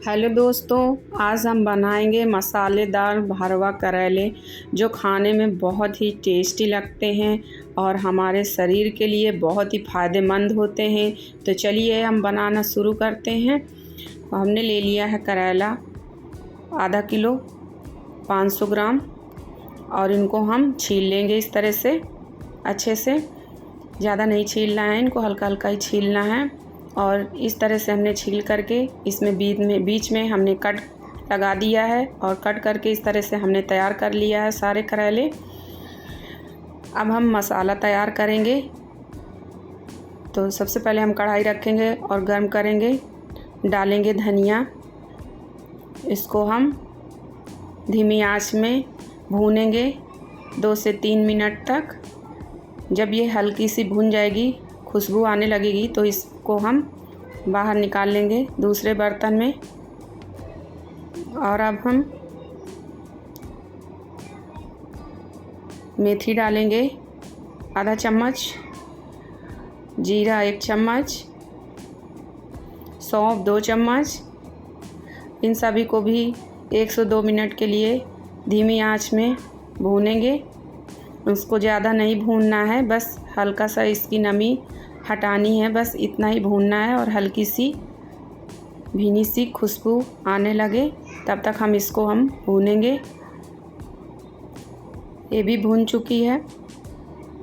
Hello दोस्तों, आज हम बनाएंगे मसालेदार भरवा करेले जो खाने में बहुत ही टेस्टी लगते हैं और हमारे शरीर के लिए बहुत ही फ़ायदेमंद होते हैं। तो चलिए हम बनाना शुरू करते हैं। हमने ले लिया है करेला आधा किलो 500 ग्राम और इनको हम छील लेंगे इस तरह से अच्छे से। ज़्यादा नहीं छीलना है, इनको हल्का हल्का ही छीलना है। और इस तरह से हमने छील करके इसमें बीच में हमने कट लगा दिया है और कट करके इस तरह से हमने तैयार कर लिया है सारे करेले। अब हम मसाला तैयार करेंगे। तो सबसे पहले हम कढ़ाई रखेंगे और गर्म करेंगे, डालेंगे धनिया। इसको हम धीमी आंच में भूनेंगे 2 से 3 मिनट तक। जब ये हल्की सी भून जाएगी, खुशबू आने लगेगी, तो इसको हम बाहर निकाल लेंगे दूसरे बर्तन में। और अब हम मेथी डालेंगे आधा चम्मच, जीरा 1 चम्मच, सौंफ 2 चम्मच। इन सभी को भी 1 से 2 मिनट के लिए धीमी आंच में भूनेंगे। उसको ज़्यादा नहीं भूनना है, बस हल्का सा इसकी नमी हटानी है, बस इतना ही भूनना है। और हल्की सी भीनी सी खुशबू आने लगे तब तक हम इसको भूनेंगे। ये भी भून चुकी है।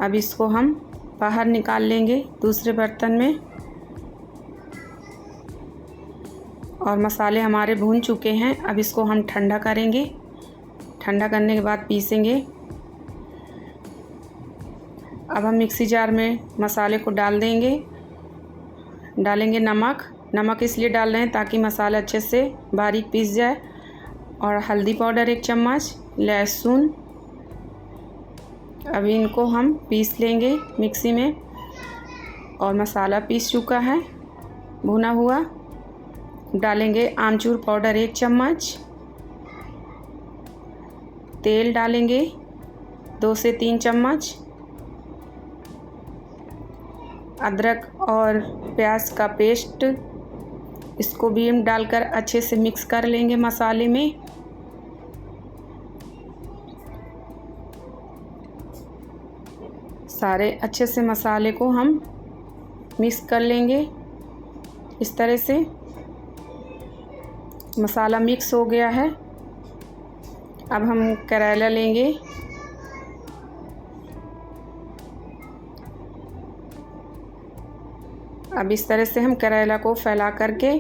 अब इसको हम बाहर निकाल लेंगे दूसरे बर्तन में। और मसाले हमारे भून चुके हैं। अब इसको हम ठंडा करेंगे। ठंडा करने के बाद पीसेंगे। अब हम मिक्सी जार में मसाले को डाल देंगे। डालेंगे नमक इसलिए डाल रहे हैं ताकि मसाला अच्छे से बारीक पीस जाए। और हल्दी पाउडर 1 चम्मच, लहसुन। अब इनको हम पीस लेंगे मिक्सी में। और मसाला पीस चुका है भुना हुआ। डालेंगे आमचूर पाउडर 1 चम्मच। तेल डालेंगे 2 से 3 चम्मच। अदरक और प्याज का पेस्ट, इसको भी हम डालकर अच्छे से मिक्स कर लेंगे मसाले में। सारे अच्छे से मसाले को हम मिक्स कर लेंगे इस तरह से। मसाला मिक्स हो गया है। अब हम करेला लेंगे। अब इस तरह से हम करेला को फैला करके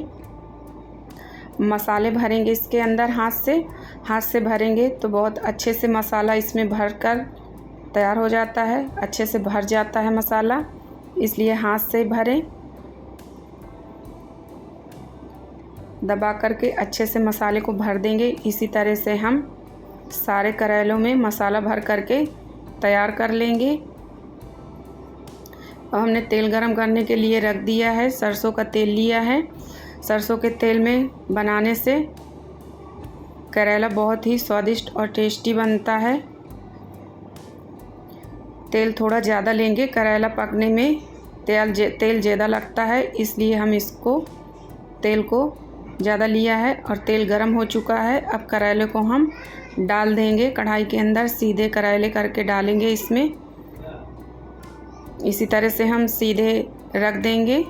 मसाले भरेंगे इसके अंदर। हाथ से भरेंगे तो बहुत अच्छे से मसाला इसमें भरकर तैयार हो जाता है, अच्छे से भर जाता है मसाला, इसलिए हाथ से भरें। दबा करके अच्छे से मसाले को भर देंगे। इसी तरह से हम सारे करेलों में मसाला भर करके तैयार कर लेंगे। और हमने तेल गरम करने के लिए रख दिया है। सरसों का तेल लिया है। सरसों के तेल में बनाने से करेला बहुत ही स्वादिष्ट और टेस्टी बनता है। तेल थोड़ा ज़्यादा लेंगे, करेला पकने में तेल ज़्यादा लगता है, इसलिए हम इसको तेल को ज़्यादा लिया है। और तेल गरम हो चुका है। अब करेले को हम डाल देंगे कढ़ाई के अंदर। सीधे करेले करके डालेंगे इसमें। इसी तरह से हम सीधे रख देंगे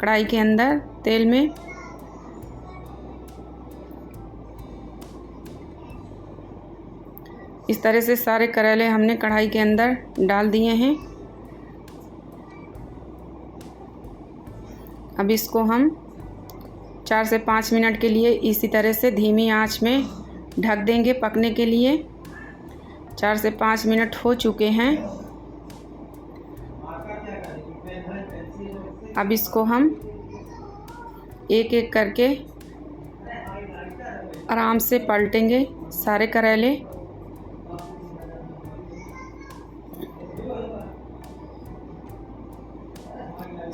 कढ़ाई के अंदर तेल में। इस तरह से सारे करेले हमने कढ़ाई के अंदर डाल दिए हैं। अब इसको हम 4 से 5 मिनट के लिए इसी तरह से धीमी आंच में ढक देंगे पकने के लिए। 4 से 5 मिनट हो चुके हैं। अब इसको हम एक एक करके आराम से पलटेंगे सारे करेले।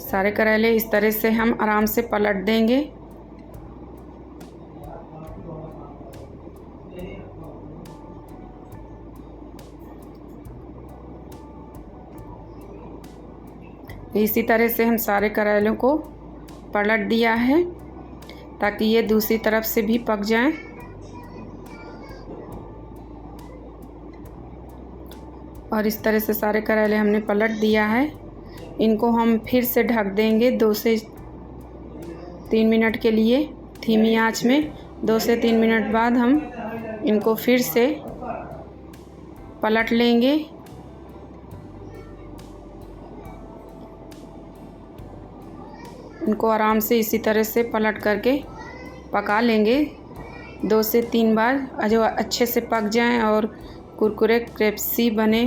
सारे करेले इस तरह से हम आराम से पलट देंगे। इसी तरह से हम सारे करेलों को पलट दिया है। ताकि ये दूसरी तरफ से भी पक जाएं। और इस तरह से सारे करेले हमने पलट दिया है। इनको हम फिर से ढक देंगे 2 से 3 मिनट के लिए धीमी आंच में। 2 से 3 मिनट बाद हम इनको फिर से पलट लेंगे। इनको आराम से इसी तरह से पलट करके पका लेंगे 2 से 3 बार, जो अच्छे से पक जाएं और कुरकुरे क्रिस्पी बने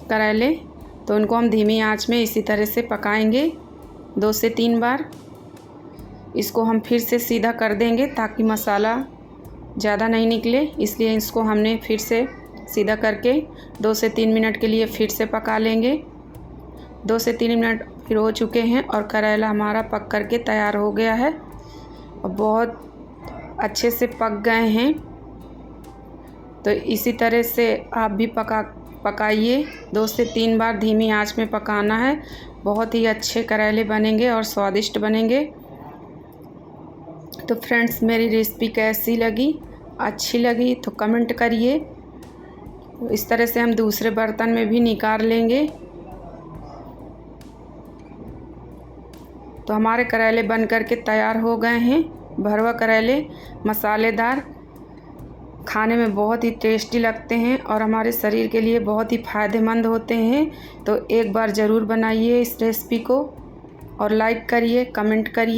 करेले, तो उनको हम धीमी आंच में इसी तरह से पकाएंगे 2 से 3 बार। इसको हम फिर से सीधा कर देंगे ताकि मसाला ज़्यादा नहीं निकले, इसलिए इसको हमने फिर से सीधा करके 2 से 3 मिनट के लिए फिर से पका लेंगे। 2 से 3 मिनट फिर हो चुके हैं और करेला हमारा पक करके तैयार हो गया है और बहुत अच्छे से पक गए हैं। तो इसी तरह से आप भी पकाइए 2 से 3 बार धीमी आंच में पकाना है। बहुत ही अच्छे करेले बनेंगे और स्वादिष्ट बनेंगे। तो फ्रेंड्स, मेरी रेसिपी कैसी लगी? अच्छी लगी तो कमेंट करिए। इस तरह से हम दूसरे बर्तन में भी निकाल लेंगे। तो हमारे करेले बन करके तैयार हो गए हैं। भरवा करेले मसालेदार, खाने में बहुत ही टेस्टी लगते हैं और हमारे शरीर के लिए बहुत ही फ़ायदेमंद होते हैं। तो एक बार ज़रूर बनाइए इस रेसिपी को और लाइक करिए, कमेंट करिए।